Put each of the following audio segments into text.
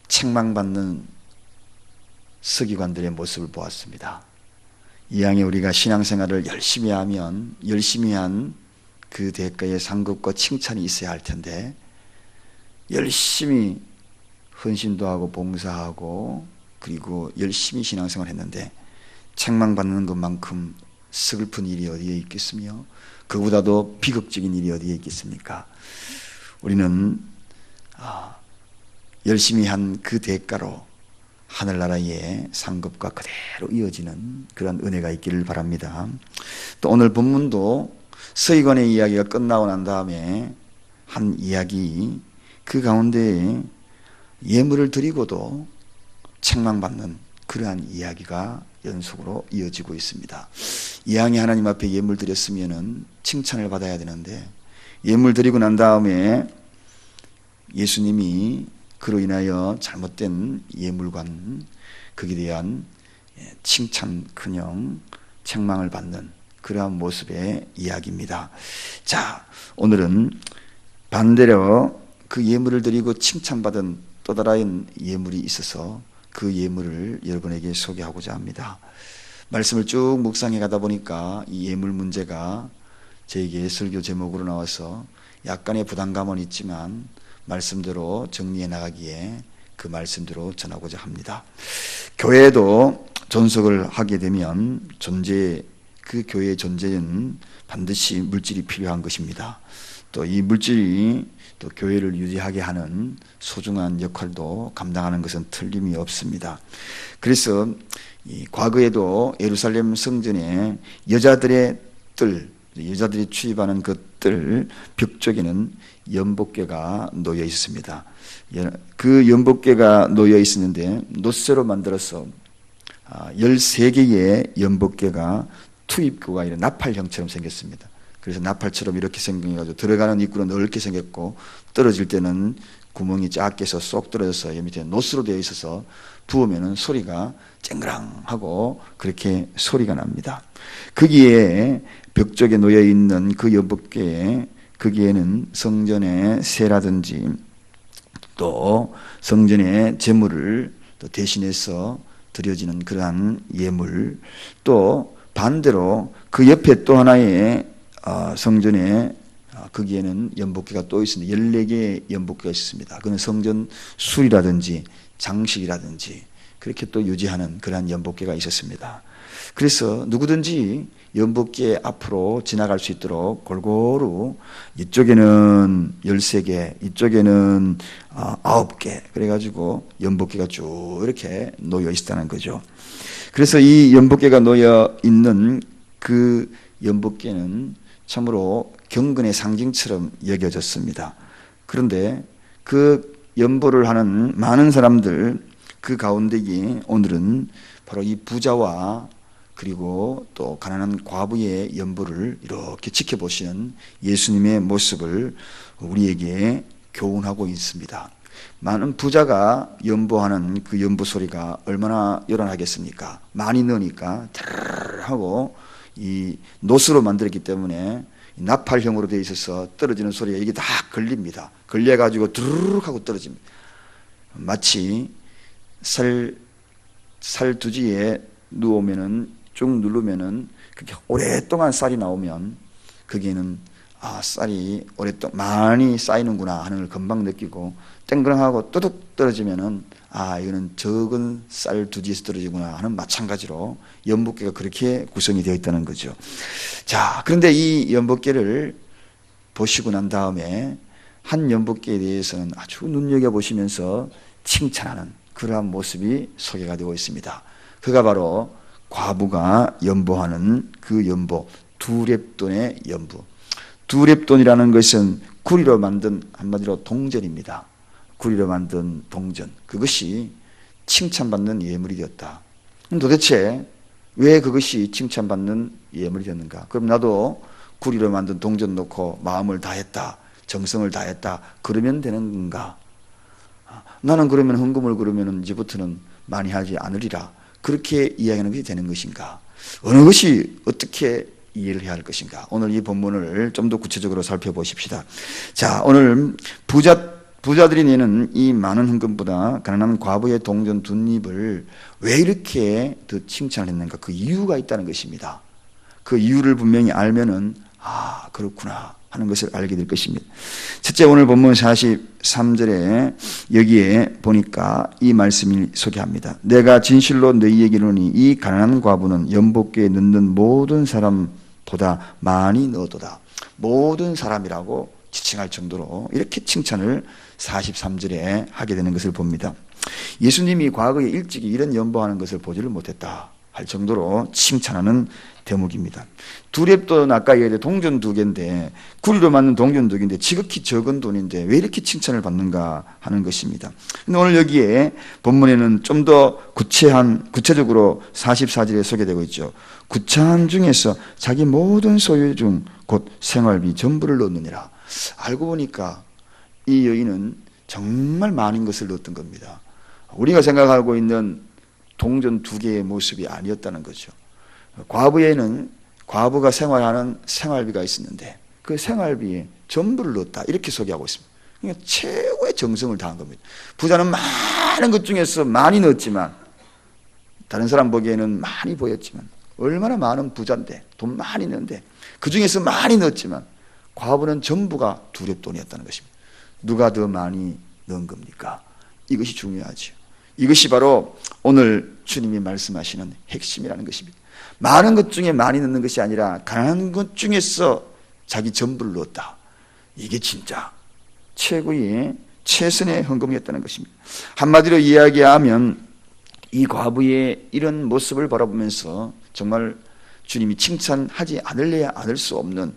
책망받는 서기관들의 모습을 보았습니다. 이왕에 우리가 신앙생활을 열심히 하면 열심히 한 그 대가의 상급과 칭찬이 있어야 할 텐데, 열심히 헌신도 하고 봉사하고 그리고 열심히 신앙생활을 했는데 책망받는 것만큼 슬픈 일이 어디에 있겠으며 그보다도 비극적인 일이 어디에 있겠습니까? 우리는 열심히 한 그 대가로 하늘나라의 상급과 그대로 이어지는 그런 은혜가 있기를 바랍니다. 또 오늘 본문도 서기관의 이야기가 끝나고 난 다음에 한 이야기, 그 가운데 예물을 드리고도 책망받는 그러한 이야기가 연속으로 이어지고 있습니다. 이왕에 하나님 앞에 예물 드렸으면 칭찬을 받아야 되는데, 예물 드리고 난 다음에 예수님이 그로 인하여 잘못된 예물관, 거기에 대한 칭찬커녕 책망을 받는 그러한 모습의 이야기입니다. 자, 오늘은 반대로 그 예물을 드리고 칭찬받은 또 다른 예물이 있어서 그 예물을 여러분에게 소개하고자 합니다. 말씀을 쭉 묵상해 가다 보니까 이 예물 문제가 저에게 설교 제목으로 나와서 약간의 부담감은 있지만 말씀대로 정리해 나가기에 그 말씀대로 전하고자 합니다. 교회도 존속을 하게 되면 그 교회의 존재는 반드시 물질이 필요한 것입니다. 또 이 물질이 또 교회를 유지하게 하는 소중한 역할도 감당하는 것은 틀림이 없습니다. 그래서 과거에도 예루살렘 성전에 여자들이 출입하는 그 뜰 벽 쪽에는 연복궤가 놓여 있었습니다. 그 연복궤가 놓여 있었는데 놋쇠로 만들어서 13개의 연복궤가 투입구가 이런 나팔형처럼 생겼습니다. 그래서 나팔처럼 이렇게 생겨가지고 들어가는 입구는 넓게 생겼고 떨어질 때는 구멍이 작게 해서 쏙 떨어져서 이 밑에 놋으로 되어 있어서 부으면 소리가 쨍그랑하고 그렇게 소리가 납니다. 거기에 벽 쪽에 놓여 있는 그 연복궤에 거기에는 성전의 세라든지 또 성전의 제물을 또 대신해서 드려지는 그러한 예물, 또 반대로 그 옆에 또 하나의 성전에 거기에는 연복궤가 또 있습니다. 14개의 연복궤가 있습니다. 그건 성전 술이라든지 장식이라든지 그렇게 또 유지하는 그러한 연복궤가 있었습니다. 그래서 누구든지 연복궤 앞으로 지나갈 수 있도록 골고루 이쪽에는 13개, 이쪽에는 9개 그래가지고 연복궤가 쭉 이렇게 놓여 있었다는 거죠. 그래서 이 연복궤가 놓여 있는 그 연복궤는 참으로 경건의 상징처럼 여겨졌습니다. 그런데 그 연보를 하는 많은 사람들 그 가운데에 오늘은 바로 이 부자와 그리고 또 가난한 과부의 연보를 이렇게 지켜보시는 예수님의 모습을 우리에게 교훈하고 있습니다. 많은 부자가 연보하는 그 연보 소리가 얼마나 요란하겠습니까? 많이 넣으니까 드르르 하고 이 놋으로 만들었기 때문에 나팔형으로 되어 있어서 떨어지는 소리가 이게 다 걸립니다. 걸려가지고 드르륵 하고 떨어집니다. 마치 쌀두지에 누우면은 쭉 누르면은 그렇게 오랫동안 쌀이 나오면 거기에는 쌀이 오랫동안 많이 쌓이는구나 하는 걸 금방 느끼고, 땡그랑하고 뚜둑 떨어지면은 이거는 적은 쌀두지에서 떨어지구나 하는 마찬가지로 연복궤가 그렇게 구성이 되어 있다는 거죠. 자, 그런데 이 연복궤를 보시고 난 다음에 한 연복궤에 대해서는 아주 눈여겨보시면서 칭찬하는 그러한 모습이 소개가 되고 있습니다. 그가 바로 과부가 연보하는 그 연보, 두렙돈의 연보. 두렙돈이라는 것은 구리로 만든 한마디로 동전입니다. 구리로 만든 동전, 그것이 칭찬받는 예물이 되었다. 그럼 도대체 왜 그것이 칭찬받는 예물이 되었는가? 그럼 나도 구리로 만든 동전 놓고 마음을 다했다, 정성을 다했다 그러면 되는 건가? 나는 그러면 헌금을 그러면 이제부터는 많이 하지 않으리라 그렇게 이야기하는 것이 되는 것인가? 어느 것이 어떻게 이해를 해야 할 것인가? 오늘 이 본문을 좀 더 구체적으로 살펴보십시다. 자, 오늘 부자 부자들이 내는 이 많은 헌금보다 가난한 과부의 동전 두 입을 왜 이렇게 더 칭찬을 했는가? 그 이유가 있다는 것입니다. 그 이유를 분명히 알면은 그렇구나 하는 것을 알게 될 것입니다. 첫째, 오늘 본문 43절에 여기에 보니까 이 말씀을 소개합니다. 내가 진실로 너희에게 이르노니 이 가난한 과부는 연복궤에 넣는 모든 사람보다 많이 넣었도다. 모든 사람이라고 지칭할 정도로 이렇게 칭찬을 43절에 하게 되는 것을 봅니다. 예수님이 과거에 일찍이 이런 연보하는 것을 보지를 못했다 할 정도로 칭찬하는 대목입니다. 두렙돈 아까 얘기했던 동전 두 개인데, 구리로 만든 동전 두 개인데 지극히 적은 돈인데 왜 이렇게 칭찬을 받는가 하는 것입니다. 근데 오늘 여기에 본문에는 좀 더 구체적으로 44절에 소개되고 있죠. 구차한 중에서 자기 모든 소유 중 곧 생활비 전부를 넣느니라. 알고 보니까 이 여인은 정말 많은 것을 넣었던 겁니다. 우리가 생각하고 있는 동전 두 개의 모습이 아니었다는 거죠. 과부가 생활하는 생활비가 있었는데 그 생활비에 전부를 넣었다 이렇게 소개하고 있습니다. 그러니까 최고의 정성을 다한 겁니다. 부자는 많은 것 중에서 많이 넣었지만, 다른 사람 보기에는 많이 보였지만 얼마나 많은 부자인데, 돈 많이 넣는데 그 중에서 많이 넣었지만 과부는 전부가 두렙돈이었다는 것입니다. 누가 더 많이 넣은 겁니까? 이것이 중요하죠. 이것이 바로 오늘 주님이 말씀하시는 핵심이라는 것입니다. 많은 것 중에 많이 넣는 것이 아니라 가난한 것 중에서 자기 전부를 넣었다. 이게 진짜 최고의 최선의 헌금이었다는 것입니다. 한마디로 이야기하면 이 과부의 이런 모습을 바라보면서 정말 주님이 칭찬하지 않을래야 않을 수 없는,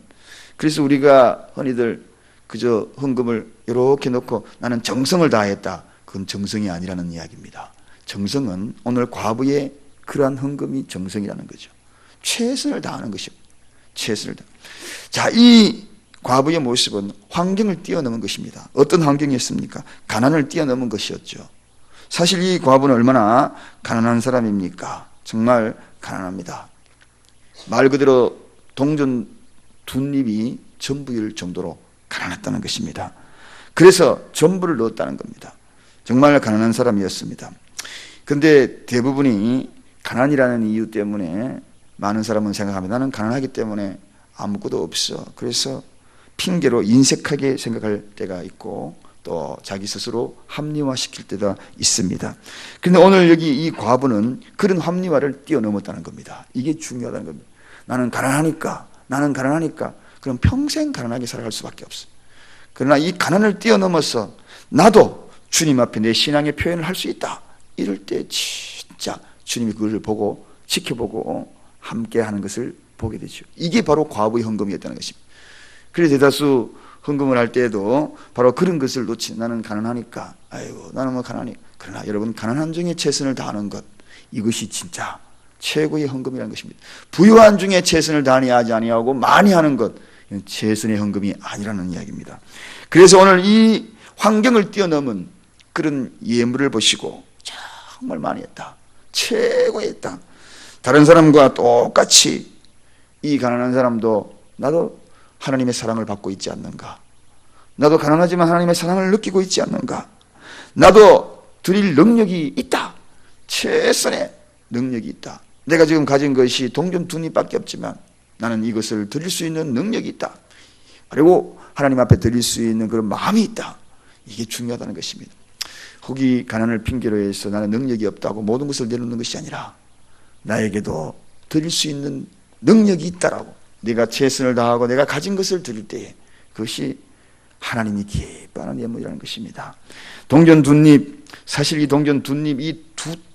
그래서 우리가 흔히들 그저 헌금을 이렇게 놓고 나는 정성을 다했다. 그건 정성이 아니라는 이야기입니다. 정성은 오늘 과부의 그러한 헌금이 정성이라는 거죠. 최선을 다하는 것입니다. 최선을 다. 자, 이 과부의 모습은 환경을 뛰어넘은 것입니다. 어떤 환경이었습니까? 가난을 뛰어넘은 것이었죠. 사실 이 과부는 얼마나 가난한 사람입니까? 정말 가난합니다. 말 그대로 동전 두 입이 전부일 정도로 가난했다는 것입니다. 그래서 전부를 넣었다는 겁니다. 정말 가난한 사람이었습니다. 그런데 대부분이 가난이라는 이유 때문에 많은 사람은 생각합니다. 나는 가난하기 때문에 아무것도 없어. 그래서 핑계로 인색하게 생각할 때가 있고 또 자기 스스로 합리화시킬 때가 있습니다. 그런데 오늘 여기 이 과부는 그런 합리화를 뛰어넘었다는 겁니다. 이게 중요하다는 겁니다. 나는 가난하니까 그럼 평생 가난하게 살아갈 수밖에 없어요. 그러나 이 가난을 뛰어넘어서 나도 주님 앞에 내 신앙의 표현을 할 수 있다. 이럴 때 진짜 주님이 그것을 보고 지켜보고 함께 하는 것을 보게 되죠. 이게 바로 과부의 헌금이었다는 것입니다. 그래서 대다수 헌금을 할 때에도 바로 그런 것을 놓치, 나는 가난하니까, 아이고 나는 뭐 가난하니. 그러나 여러분, 가난한 중에 최선을 다하는 것, 이것이 진짜 최고의 헌금이라는 것입니다. 부유한 중에 최선을 다하지 아니하고 많이 하는 것, 이건 최선의 헌금이 아니라는 이야기입니다. 그래서 오늘 이 환경을 뛰어넘은 그런 예물을 보시고 정말 많이 했다. 최고의 했다. 다른 사람과 똑같이 이 가난한 사람도 나도 하나님의 사랑을 받고 있지 않는가? 나도 가난하지만 하나님의 사랑을 느끼고 있지 않는가? 나도 드릴 능력이 있다. 최선의 능력이 있다. 내가 지금 가진 것이 동전 두 입밖에 없지만 나는 이것을 드릴 수 있는 능력이 있다. 그리고 하나님 앞에 드릴 수 있는 그런 마음이 있다. 이게 중요하다는 것입니다. 혹이 가난을 핑계로 해서 나는 능력이 없다고 모든 것을 내놓는 것이 아니라 나에게도 드릴 수 있는 능력이 있다라고, 내가 최선을 다하고 내가 가진 것을 드릴 때에 그것이 하나님이 기뻐하는 예물이라는 것입니다. 동전 두 입, 사실 이 동전 두 입, 이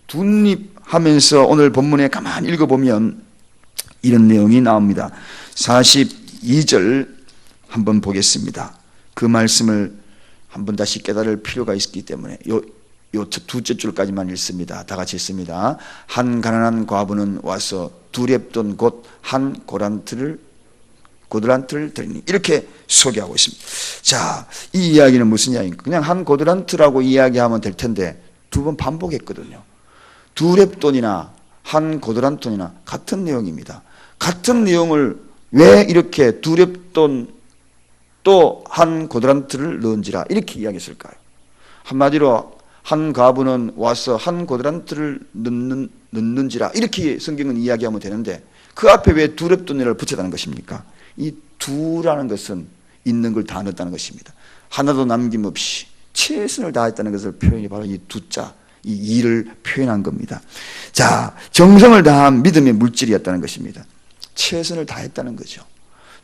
두 입 하면서 오늘 본문에 가만히 읽어보면 이런 내용이 나옵니다. 42절 한번 보겠습니다. 그 말씀을 한번 다시 깨달을 필요가 있기 때문에 요 두째 줄까지만 읽습니다. 다 같이 읽습니다. 한 가난한 과부는 와서 두렙돈 곧 한 고란트를 드리니, 이렇게 소개하고 있습니다. 자, 이 이야기는 무슨 이야기입니까? 그냥 한 고드란트라고 이야기하면 될 텐데 두 번 반복했거든요. 두렙돈이나 한 고드란트나 같은 내용입니다. 같은 내용을 왜 이렇게 두렙돈 또 한 고드란트를 넣은지라 이렇게 이야기했을까요? 한마디로 한 과부는 와서 한 고드란트를 넣는지라 이렇게 성경은 이야기하면 되는데 그 앞에 왜 두 렙돈이라를 붙였다는 것입니까? 이 두라는 것은 있는 걸 다 넣었다는 것입니다. 하나도 남김없이 최선을 다했다는 것을 표현이 바로 이 두자, 이 일을 표현한 겁니다. 자, 정성을 다한 믿음의 물질이었다는 것입니다. 최선을 다했다는 거죠.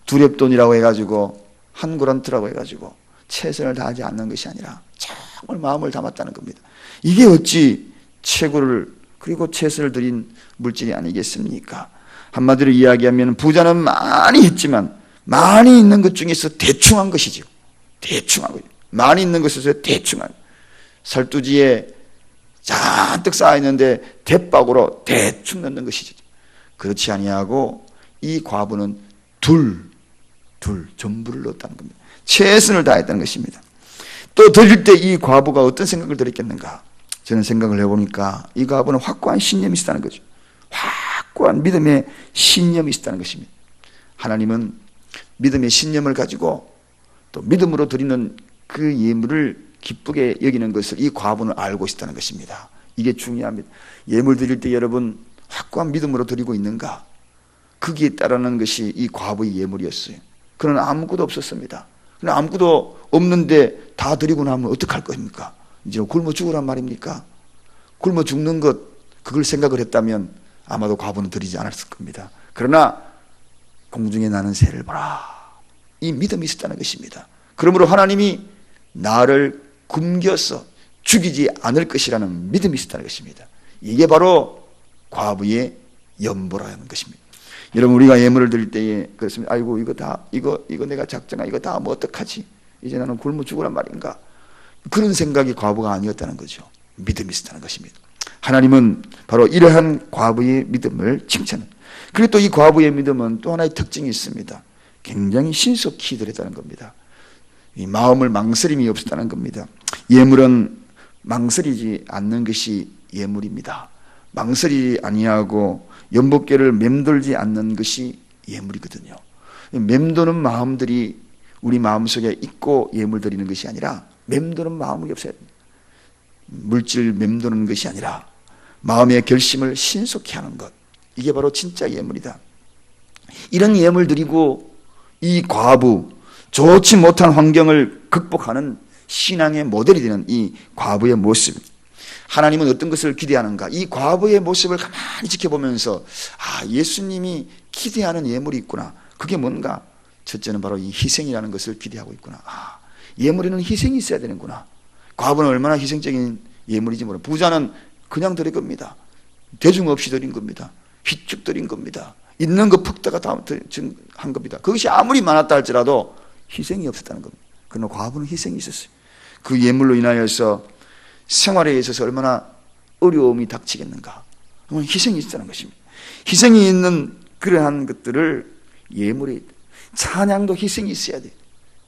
두 렙돈이라고 해가지고 한 고란트라고 해가지고 최선을 다하지 않는 것이 아니라 정말 마음을 담았다는 겁니다. 이게 어찌 최고를 그리고 최선을 들인 물질이 아니겠습니까? 한마디로 이야기하면 부자는 많이 했지만 많이 있는 것 중에서 대충 한 것이죠. 대충 한 거죠. 많이 있는 것에서 대충 한 살두지에 잔뜩 쌓여있는데 대박으로 대충 넣는 것이죠. 그렇지 아니하고 이 과부는 둘 전부를 넣었다는 겁니다. 최선을 다했다는 것입니다. 또 드릴 때 이 과부가 어떤 생각을 들었겠는가? 저는 생각을 해보니까 이 과부는 확고한 신념이 있었다는 거죠. 확고한 믿음의 신념이 있었다는 것입니다. 하나님은 믿음의 신념을 가지고 또 믿음으로 드리는 그 예물을 기쁘게 여기는 것을 이 과부는 알고 있었다는 것입니다. 이게 중요합니다. 예물 드릴 때 여러분 확고한 믿음으로 드리고 있는가? 거기에 따르는 것이 이 과부의 예물이었어요. 그는 아무것도 없었습니다. 그는 아무것도 없는데 다 드리고 나면 어떡할 겁니까? 이제 굶어 죽으란 말입니까? 굶어 죽는 것 그걸 생각을 했다면 아마도 과부는 드리지 않았을 겁니다. 그러나 공중에 나는 새를 보라. 이 믿음이 있었다는 것입니다. 그러므로 하나님이 나를 굶겨서 죽이지 않을 것이라는 믿음이 있었다는 것입니다. 이게 바로 과부의 연보라는 것입니다. 여러분 우리가 예물을 드릴 때에 그렇습니다. 아이고 이거 내가 작정한 이거 다 하면 어떡하지? 이제 나는 굶어 죽으란 말인가? 그런 생각이 과부가 아니었다는 거죠. 믿음이 있었다는 것입니다. 하나님은 바로 이러한 과부의 믿음을 칭찬합니다. 그리고 또 이 과부의 믿음은 또 하나의 특징이 있습니다. 굉장히 신속히 드렸다는 겁니다. 이 마음을 망설임이 없었다는 겁니다. 예물은 망설이지 않는 것이 예물입니다. 망설이지 아니하고 연복계를 맴돌지 않는 것이 예물이거든요. 맴도는 마음들이 우리 마음속에 있고 예물 드리는 것이 아니라 맴도는 마음이 없어야 됩니다. 물질 맴도는 것이 아니라 마음의 결심을 신속히 하는 것. 이게 바로 진짜 예물이다. 이런 예물 드리고 이 과부, 좋지 못한 환경을 극복하는 신앙의 모델이 되는 이 과부의 모습. 하나님은 어떤 것을 기대하는가? 이 과부의 모습을 가만히 지켜보면서 예수님이 기대하는 예물이 있구나. 그게 뭔가? 첫째는 바로 이 희생이라는 것을 기대하고 있구나. 예물에는 희생이 있어야 되는구나. 과부는 얼마나 희생적인 예물인지 모르겠어요. 부자는 그냥 드린 겁니다. 대중 없이 드린 겁니다. 휘쭉 드린 겁니다. 있는 거 퍽다가 다 한 겁니다. 그것이 아무리 많았다 할지라도 희생이 없었다는 겁니다. 그러나 과부는 희생이 있었어요. 그 예물로 인하여서 생활에 있어서 얼마나 어려움이 닥치겠는가. 희생이 있다는 것입니다. 희생이 있는 그러한 것들을 예물에 찬양도 희생이 있어야 돼.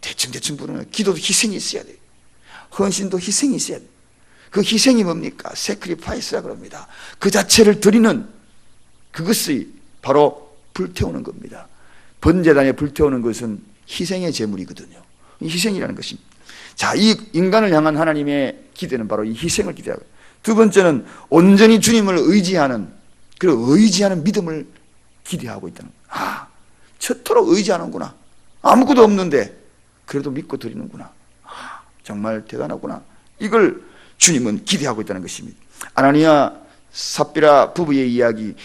대충 부르는 기도도 희생이 있어야 돼. 헌신도 희생이 있어야 돼. 그 희생이 뭡니까? 세크리파이스라 그럽니다. 그 자체를 드리는 그것이 바로 불태우는 겁니다. 번제단에 불태우는 것은 희생의 제물이거든요. 희생이라는 것입니다. 자, 이 인간을 향한 하나님의 기대는 바로 이 희생을 기대하고, 두 번째는 온전히 주님을 의지하는, 그리고 의지하는 믿음을 기대하고 있다는 거예요. 저토록 의지하는구나. 아무것도 없는데 그래도 믿고 드리는구나. 정말 대단하구나. 이걸 주님은 기대하고 있다는 것입니다. 아나니아 삽비라 부부의 이야기,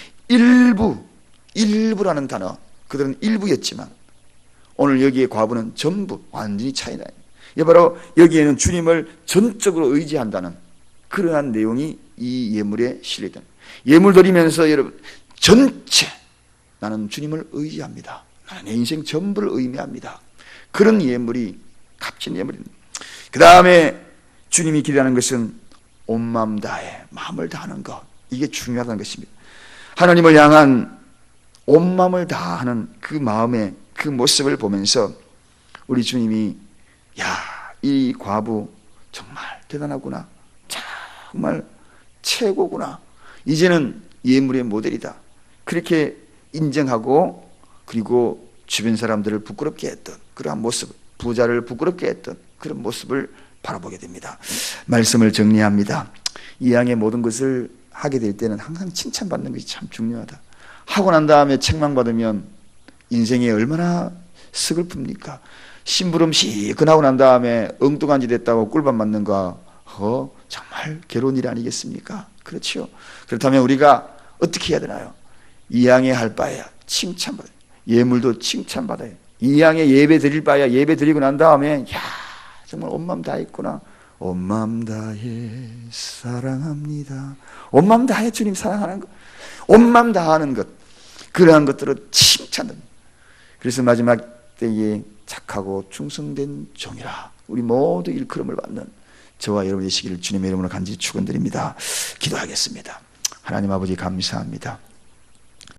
일부라는 단어, 그들은 일부였지만 오늘 여기에 과부는 전부, 완전히 차이나요. 이 바로 여기에는 주님을 전적으로 의지한다는 그러한 내용이 이 예물에 실려있다. 예물 드리면서 여러분 전체 나는 주님을 의지합니다. 나는 내 인생 전부를 의미합니다. 그런 예물이 값진 예물입니다. 그 다음에 주님이 기대하는 것은 온 마음 다해 마음을 다하는 것. 이게 중요하다는 것입니다. 하나님을 향한 온 마음을 다하는 그 마음의 그 모습을 보면서 우리 주님이 이 과부 정말 대단하구나. 정말 최고구나. 이제는 예물의 모델이다. 그렇게 인정하고 그리고 주변 사람들을 부끄럽게 했던 그러한 모습. 부자를 부끄럽게 했던 그런 모습을 바라보게 됩니다. 말씀을 정리합니다. 이 양의 모든 것을 하게 될 때는 항상 칭찬받는 것이 참 중요하다. 하고 난 다음에 책망받으면 인생이 얼마나 서글픕니까? 심부름 시큰하고 난 다음에 엉뚱한 짓 했다고 꿀밤 맞는 거 정말 괴로운 일 아니겠습니까? 그렇죠. 그렇다면 우리가 어떻게 해야 되나요? 이 양의 할 바에야 칭찬받아요. 예물도 칭찬받아요. 이 양의 예배 드릴 바에야 예배 드리고 난 다음에 야 정말 온 마음 다했구나. 온 마음 다해 사랑합니다. 온 마음 다해 주님 사랑하는 것, 온 마음 다하는 것, 그러한 것들을 칭찬합니다. 그래서 마지막 때에 착하고 충성된 종이라 우리 모두 일컬음을 받는 저와 여러분이 되시기를 주님의 이름으로 간절히 축원드립니다. 기도하겠습니다. 하나님 아버지 감사합니다.